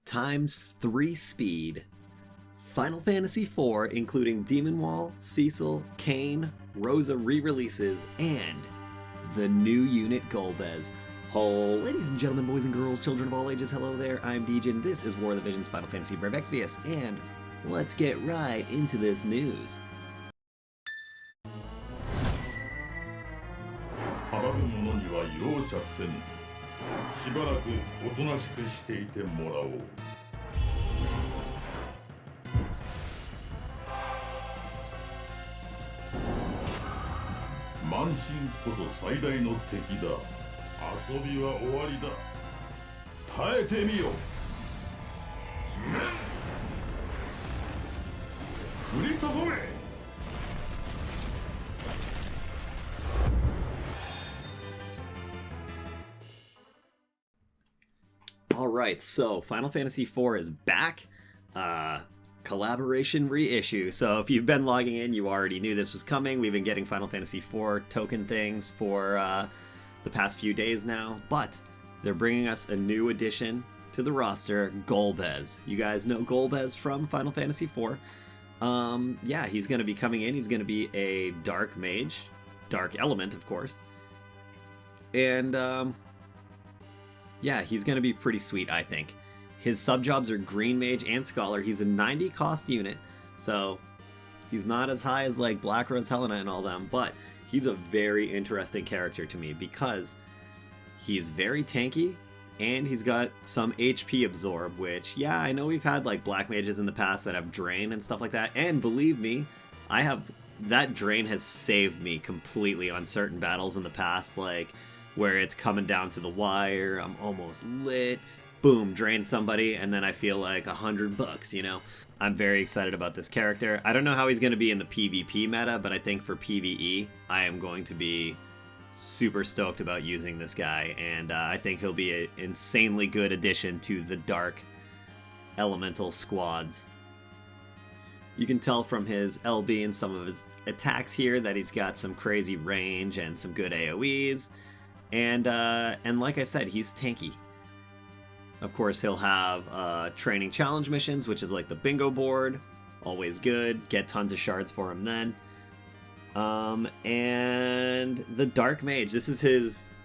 ×3 speed. Final Fantasy IV, including Demon Wall, Cecil, Kain, Rosa re-releases, and the new unit Golbez. Oh, ladies and gentlemen, boys and girls, children of all ages, hello there, I'm Degen. This is War of the Visions Final Fantasy Brave Exvius, and let's get right into this news. 阻む者には容赦せぬ。しばらくおとなしくしていてもらおう。慢心こそ最大の敵だ。遊びは終わりだ。耐えてみよ。降り注げ。 Alright, so Final Fantasy IV is back. Collaboration reissue. So if you've been logging in, you already knew this was coming. We've been getting Final Fantasy IV token things for the past few days now. But they're bringing us a new addition to the roster, Golbez. You guys know Golbez from Final Fantasy IV. Yeah, he's going to be coming in. He's going to be a Dark Mage. Dark Element, of course. And, yeah, he's going to be pretty sweet, I think. His sub-jobs are Green Mage and Scholar. He's a 90 cost unit, so he's not as high as like Black Rose, Helena, and all them, but he's a very interesting character to me because he's very tanky and he's got some HP absorb, which, yeah, I know we've had like Black Mages in the past that have Drain and stuff like that, and believe me, that Drain has saved me completely on certain battles in the past, like where it's coming down to the wire, I'm almost lit, boom, drain somebody, and then I feel like $100, you know? I'm very excited about this character. I don't know how he's going to be in the PvP meta, but I think for PvE, I am going to be super stoked about using this guy, and I think he'll be an insanely good addition to the Dark Elemental squads. You can tell from his LB and some of his attacks here that he's got some crazy range and some good AoEs. And like I said, he's tanky. Of course, he'll have training challenge missions, which is like the bingo board. Always good. Get tons of shards for him then. And the Dark Mage. This is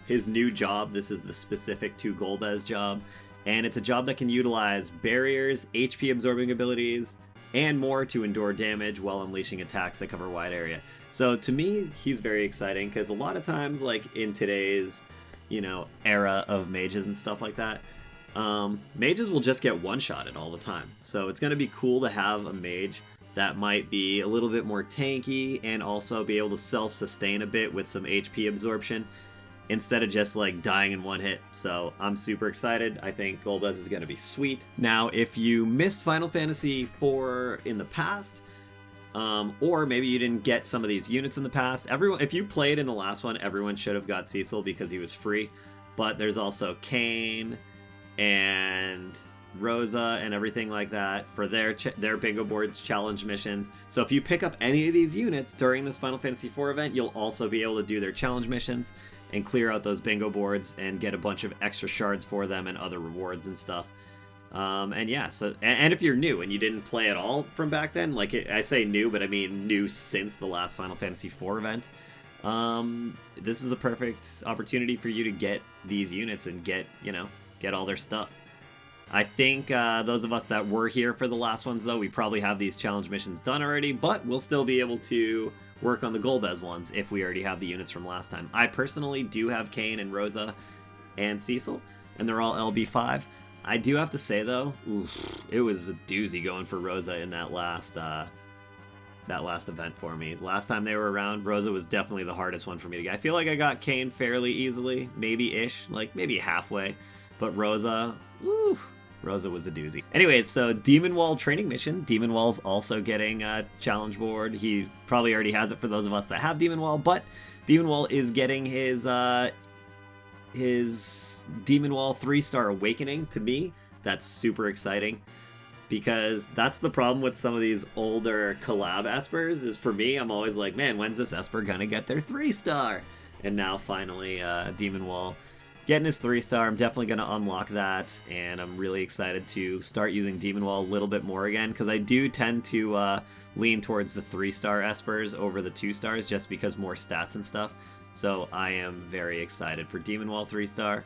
his new job. This is the specific to Golbez job. And it's a job that can utilize barriers, HP absorbing abilities, and more to endure damage while unleashing attacks that cover a wide area. So to me, he's very exciting because a lot of times, like in today's, you know, era of mages and stuff like that, mages will just get one-shotted all the time. So it's going to be cool to have a mage that might be a little bit more tanky and also be able to self-sustain a bit with some HP absorption instead of just like dying in one hit. So I'm super excited. I think Golbez is going to be sweet. Now, if you missed Final Fantasy IV in the past, or maybe you didn't get some of these units in the past. If you played in the last one, everyone should have got Cecil because he was free. But there's also Kain and Rosa and everything like that for their bingo boards challenge missions. So if you pick up any of these units during this Final Fantasy IV event, you'll also be able to do their challenge missions and clear out those bingo boards and get a bunch of extra shards for them and other rewards and stuff. And yeah, so, and if you're new and you didn't play at all from back then, like I say new, but I mean new since the last Final Fantasy IV event, this is a perfect opportunity for you to get these units and get all their stuff. I think those of us that were here for the last ones, though, we probably have these challenge missions done already, but we'll still be able to work on the Golbez ones if we already have the units from last time. I personally do have Kain and Rosa and Cecil, and they're all LB5. I do have to say, though, it was a doozy going for Rosa in that last event for me. Last time they were around, Rosa was definitely the hardest one for me to get. I feel like I got Kain fairly easily, maybe-ish, like maybe halfway, but Rosa, Rosa was a doozy. Anyways, so Demon Wall training mission. Demon Wall's also getting a challenge board. He probably already has it for those of us that have Demon Wall, but Demon Wall is getting his Demon Wall 3-star Awakening. To me, that's super exciting because that's the problem with some of these older collab Espers is for me, I'm always like, man, when's this Esper gonna get their 3-star? And now finally Demon Wall getting his 3-star. I'm definitely going to unlock that, and I'm really excited to start using Demon Wall a little bit more again, because I do tend to lean towards the 3-star Espers over the 2-stars just because more stats and stuff. So I am very excited for Demon Wall 3-star.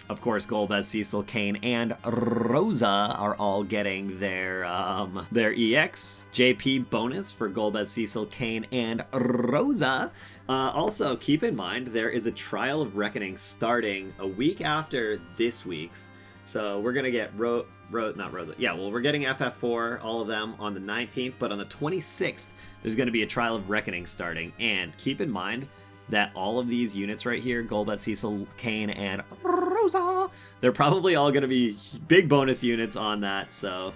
Of course, Golbez, Cecil, Kain, and Rosa are all getting their EX JP bonus for Golbez, Cecil, Kain, and Rosa. Also, keep in mind, there is a Trial of Reckoning starting a week after this week's. So we're going to get we're getting FF4, all of them, on the 19th, but on the 26th, there's going to be a Trial of Reckoning starting. And keep in mind that all of these units right here, Golbez, Cecil, Kain, and Rosa, they're probably all going to be big bonus units on that. So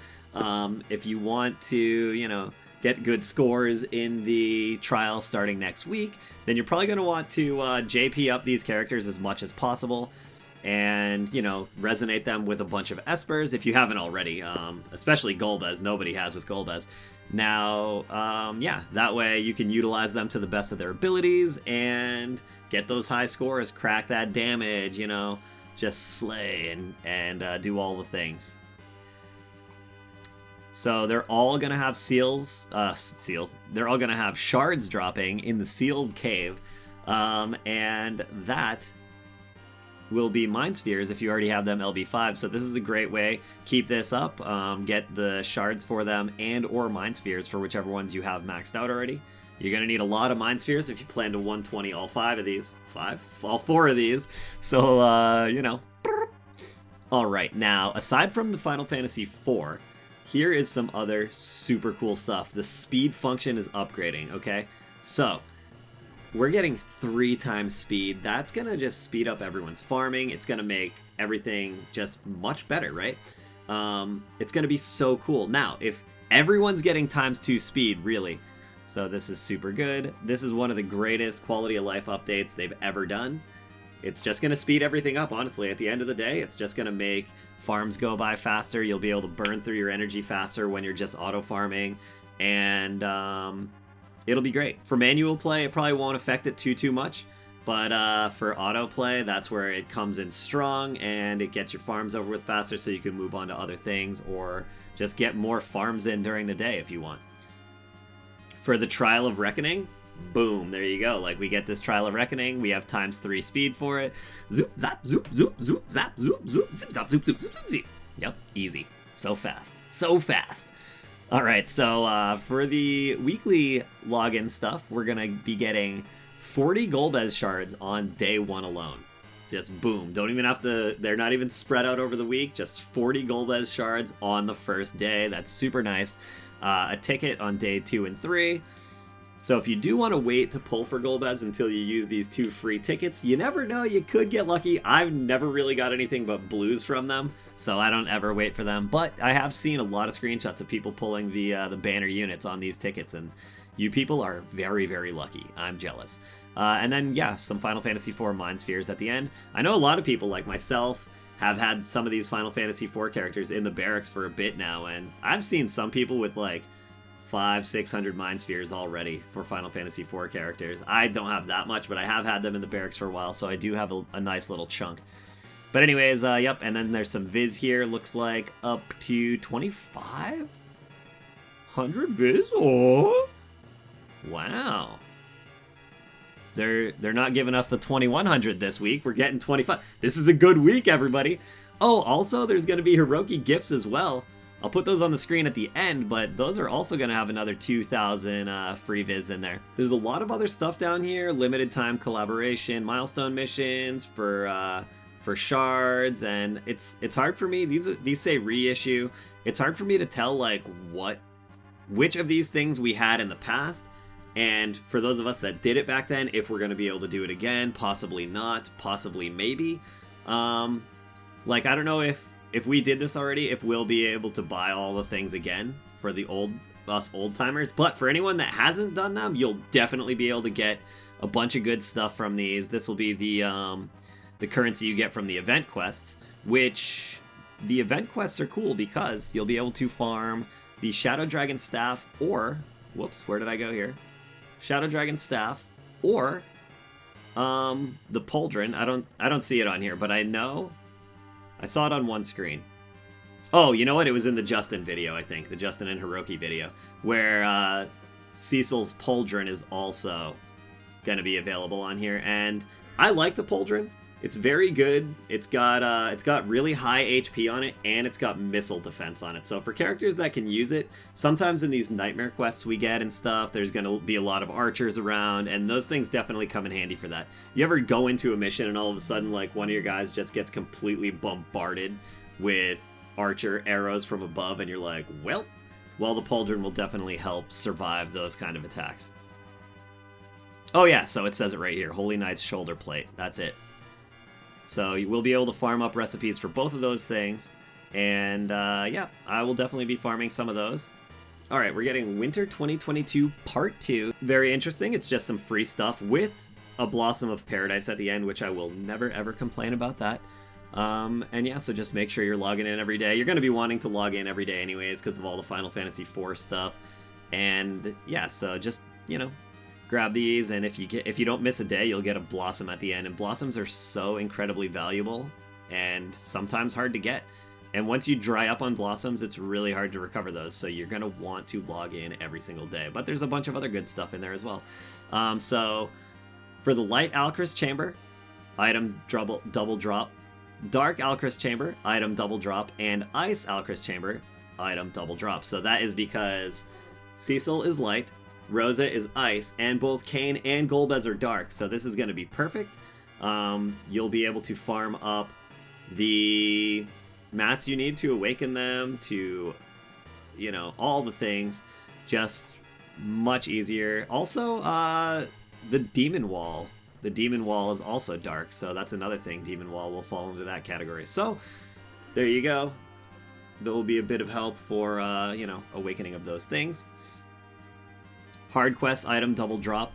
if you want to, you know, get good scores in the trial starting next week, then you're probably going to want to JP up these characters as much as possible and, you know, resonate them with a bunch of Espers if you haven't already, especially Golbez. Nobody has with Golbez. Now, yeah, that way you can utilize them to the best of their abilities and get those high scores, crack that damage, you know, just slay and do all the things. So they're all going to have they're all going to have shards dropping in the sealed cave, and that will be Mind Spheres if you already have them LB5. So this is a great way. Keep this up, get the shards for them and or Mind Spheres for whichever ones you have maxed out already. You're going to need a lot of Mind Spheres if you plan to 120 all 5 of these. All 4 of these. So, you know. Alright, now, aside from the Final Fantasy IV, here is some other super cool stuff. The speed function is upgrading, okay? So, we're getting 3 times speed. That's going to just speed up everyone's farming. It's going to make everything just much better, right? It's going to be so cool. Now, if everyone's getting ×2 speed, really, so this is super good. This is one of the greatest quality of life updates they've ever done. It's just going to speed everything up, honestly. At the end of the day, it's just going to make farms go by faster. You'll be able to burn through your energy faster when you're just auto-farming. And it'll be great. For manual play, it probably won't affect it too much. But for auto play, that's where it comes in strong and it gets your farms over with faster so you can move on to other things or just get more farms in during the day if you want. For the Trial of Reckoning, boom, there you go. Like, we get this Trial of Reckoning, we have ×3 speed for it. Zoop, zap, zoop, zoop, zoop, zap, zoop, zoop, zip, zap, zoop, zoop, zoop, zoop, zoop. Yep, easy. So fast. So fast. Alright, so for the weekly login stuff, we're going to be getting 40 Golbez shards on day 1 alone. Just boom. Don't even have to, they're not even spread out over the week, just 40 Golbez shards on the first day. That's super nice. A ticket on day 2 and 3. So if you do want to wait to pull for Golbez until you use these 2 free tickets, you never know, you could get lucky. I've never really got anything but blues from them, so I don't ever wait for them. But I have seen a lot of screenshots of people pulling the banner units on these tickets, and you people are very, very lucky. I'm jealous. And then, yeah, some Final Fantasy IV Mind Spheres at the end. I know a lot of people, like myself, have had some of these Final Fantasy IV characters in the barracks for a bit now, and I've seen some people with like 500-600 Mind Spheres already for Final Fantasy IV characters. I don't have that much, but I have had them in the barracks for a while, so I do have a nice little chunk. But anyways, yep, and then there's some Viz here. Looks like up to 2,500 Viz. Oh, wow. They're not giving us the 2,100 this week. We're getting 25. This is a good week, everybody. Oh, also, there's going to be Hiroki gifts as well. I'll put those on the screen at the end, but those are also going to have another 2,000 free viz in there. There's a lot of other stuff down here. Limited time collaboration, milestone missions for shards, and it's hard for me. These say reissue. It's hard for me to tell like which of these things we had in the past. And for those of us that did it back then, if we're going to be able to do it again, possibly not, possibly maybe. Like, I don't know if we did this already, if we'll be able to buy all the things again for the us old timers. But for anyone that hasn't done them, you'll definitely be able to get a bunch of good stuff from these. This will be the currency you get from the event quests, which the event quests are cool because you'll be able to farm the Shadow Dragon Staff or, whoops, where did I go here? Shadow Dragon Staff or The Pauldron, I don't see it on here, but I know I saw it on one screen. Oh, you know what? It was in the Justin video, I think. The Justin and Hiroki video. Where Cecil's Pauldron is also going to be available on here. And I like the Pauldron. It's very good. It's got really high HP on it, and it's got missile defense on it. So for characters that can use it, sometimes in these nightmare quests we get and stuff, there's going to be a lot of archers around, and those things definitely come in handy for that. You ever go into a mission and all of a sudden, like, one of your guys just gets completely bombarded with archer arrows from above, and you're like, well, the Pauldron will definitely help survive those kind of attacks. Oh yeah, so it says it right here, Holy Knight's shoulder plate. That's it. So you will be able to farm up recipes for both of those things. And yeah, I will definitely be farming some of those. Alright, we're getting Winter 2022 Part 2. Very interesting. It's just some free stuff with a Blossom of Paradise at the end, which I will never ever complain about that. And yeah, so just make sure you're logging in every day. You're going to be wanting to log in every day anyways because of all the Final Fantasy IV stuff. And yeah, so just, you know, grab these, and if you don't miss a day, you'll get a Blossom at the end. And Blossoms are so incredibly valuable and sometimes hard to get. And once you dry up on Blossoms, it's really hard to recover those. So you're going to want to log in every single day. But there's a bunch of other good stuff in there as well. So for the Light Alcrest Chamber, item double drop. Dark Alcrest Chamber, item double drop. And Ice Alcrest Chamber, item double drop. So that is because Cecil is light, Rosa is ice, and both Kain and Golbez are dark. So this is going to be perfect. You'll be able to farm up the mats you need to awaken them, to, you know, all the things, just much easier. Also, the Demon Wall. The Demon Wall is also dark, so that's another thing. Demon Wall will fall into that category. So, there you go. There will be a bit of help for, you know, awakening of those things. Hard quest item double drop.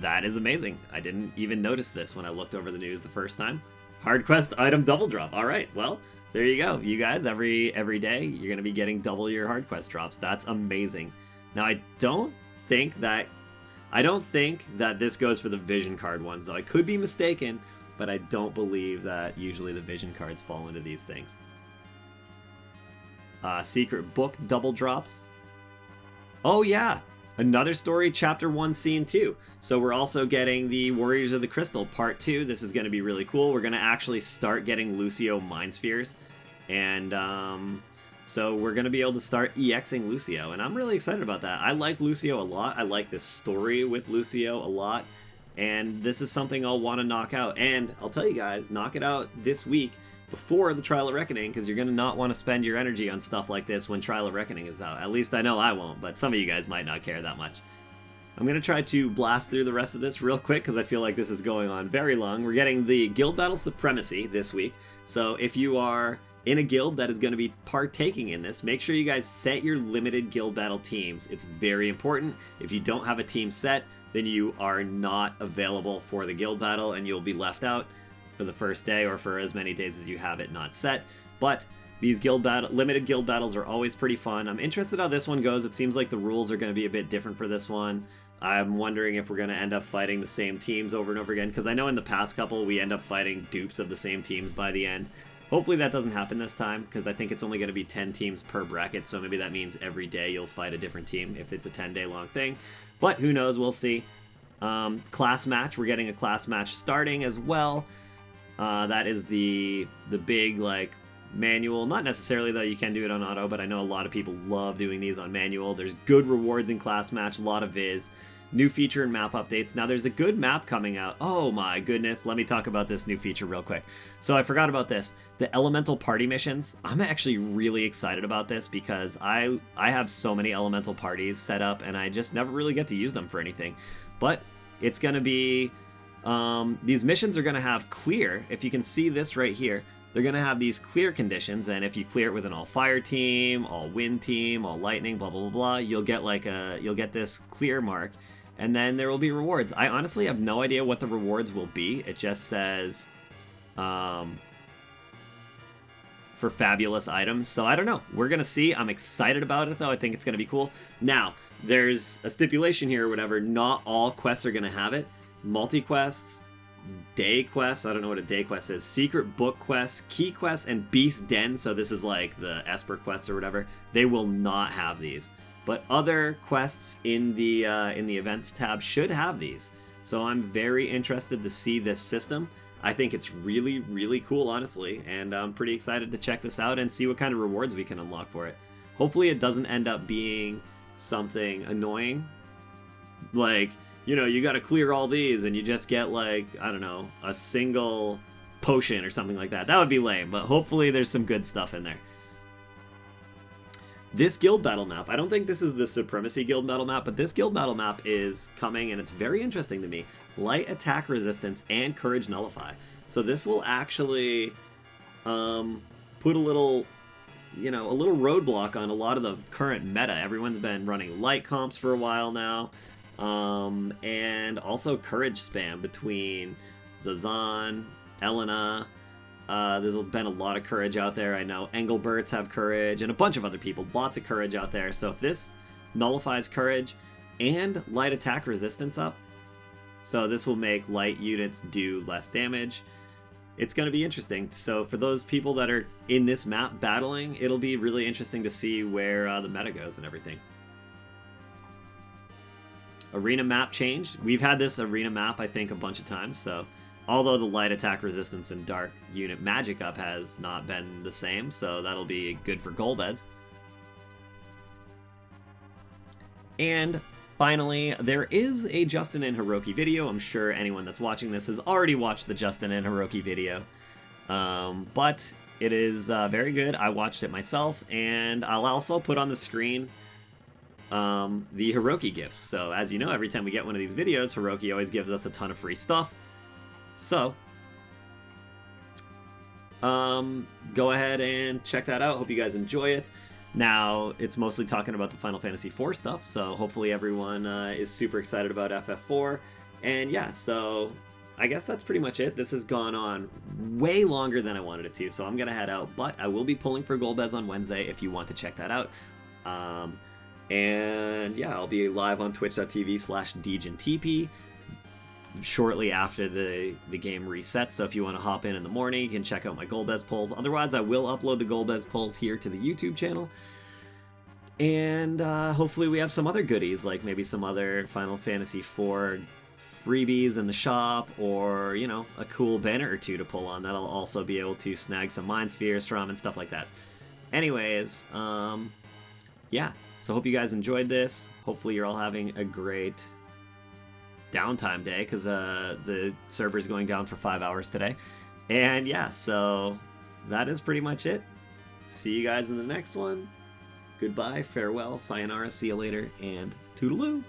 That is amazing. I didn't even notice this when I looked over the news the first time. Hard quest item double drop. All right, well, there you go. You guys, every day, you're going to be getting double your hard quest drops. That's amazing. Now, I don't think that this goes for the vision card ones, though. I could be mistaken, but I don't believe that usually the vision cards fall into these things. Secret book double drops. Oh, yeah. Another story, Chapter 1, Scene 2. So we're also getting the Warriors of the Crystal Part 2. This is going to be really cool. We're going to actually start getting Lucio Mind Spheres. And so we're going to be able to start EXing Lucio. And I'm really excited about that. I like Lucio a lot. I like this story with Lucio a lot. And this is something I'll want to knock out. And I'll tell you guys, knock it out this week before the Trial of Reckoning, because you're going to not want to spend your energy on stuff like this when Trial of Reckoning is out. At least I know I won't, but some of you guys might not care that much. I'm going to try to blast through the rest of this real quick, because I feel like this is going on very long. We're getting the Guild Battle Supremacy this week, so if you are in a guild that is going to be partaking in this, make sure you guys set your limited guild battle teams. It's very important. If you don't have a team set, then you are not available for the guild battle, and you'll be left out for the first day or for as many days as you have it not set. But these limited guild battles are always pretty fun. I'm interested how this one goes. It seems like the rules are going to be a bit different for this one. I'm wondering if we're going to end up fighting the same teams over and over again, because I know in the past couple we end up fighting dupes of the same teams by the end. Hopefully that doesn't happen this time, because I think it's only going to be 10 teams per bracket, so maybe that means every day you'll fight a different team if it's a 10-day long thing. But who knows, we'll see. Class match, we're getting a class match starting as well. That is the big, like, manual. Not necessarily, though, you can do it on auto, but I know a lot of people love doing these on manual. There's good rewards in class match, a lot of viz. New feature and map updates. Now, there's a good map coming out. Oh my goodness, let me talk about this new feature real quick. So I forgot about this. The Elemental Party missions. I'm actually really excited about this because I have so many Elemental parties set up, and I just never really get to use them for anything. But it's going to be... these missions are going to have clear. If you can see this right here, they're going to have these clear conditions, and if you clear it with an all fire team, all wind team, all lightning, blah blah blah blah, you'll get this clear mark, and then there will be rewards. I honestly have no idea what the rewards will be. It just says for fabulous items, so I don't know. We're gonna see. I'm excited about it though. I think it's gonna be cool. Now, there's a stipulation here or whatever. Not all quests are gonna have it. Multi-quests, day quests. I don't know what a day quest is. Secret book quests, key quests, and beast den. So this is like the Esper quests or whatever. They will not have these, but other quests in the events tab should have these. So I'm very interested to see this system. I think it's really, really cool, honestly, and I'm pretty excited to check this out and see what kind of rewards we can unlock for it. Hopefully it doesn't end up being something annoying, like, you know, you gotta clear all these and you just get, like, I don't know, a single potion or something like that. That would be lame, but hopefully there's some good stuff in there. This guild battle map, I don't think this is the Supremacy guild battle map, but this guild battle map is coming and it's very interesting to me. Light attack resistance and courage nullify. So this will actually put a little, you know, a little roadblock on a lot of the current meta. Everyone's been running light comps for a while now. And also courage spam between Zazan, Elena. There's been a lot of courage out there. I know Engelberts have courage and a bunch of other people. Lots of courage out there. So if this nullifies courage and light attack resistance up, so this will make light units do less damage. It's going to be interesting. So for those people that are in this map battling, it'll be really interesting to see where the meta goes and everything. Arena map changed. We've had this arena map, I think, a bunch of times. So although the light attack resistance and dark unit magic up has not been the same, so that'll be good for Golbez. And finally, there is a Justin and Hiroki video. I'm sure anyone that's watching this has already watched the Justin and Hiroki video. But it is very good. I watched it myself, and I'll also put on the screen the Hiroki gifts. So as you know, every time we get one of these videos, Hiroki always gives us a ton of free stuff. So go ahead and check that out. Hope you guys enjoy it. Now, it's mostly talking about the Final Fantasy IV stuff, so hopefully everyone is super excited about FF4. And yeah, so I guess that's pretty much it. This has gone on way longer than I wanted it to, so I'm going to head out. But I will be pulling for Golbez on Wednesday if you want to check that out. And yeah, I'll be live on twitch.tv/DegenTP shortly after the game resets. So if you want to hop in the morning, you can check out my Golbez pulls. Otherwise, I will upload the Golbez pulls here to the YouTube channel. And hopefully we have some other goodies, like maybe some other Final Fantasy IV freebies in the shop, or, you know, a cool banner or two to pull on that I'll also be able to snag some Mind Spheres from and stuff like that. Anyways, yeah, so hope you guys enjoyed this. Hopefully you're all having a great downtime day, because the server's going down for 5 hours today. And yeah, so that is pretty much it. See you guys in the next one. Goodbye, farewell, sayonara, see you later, and toodaloo!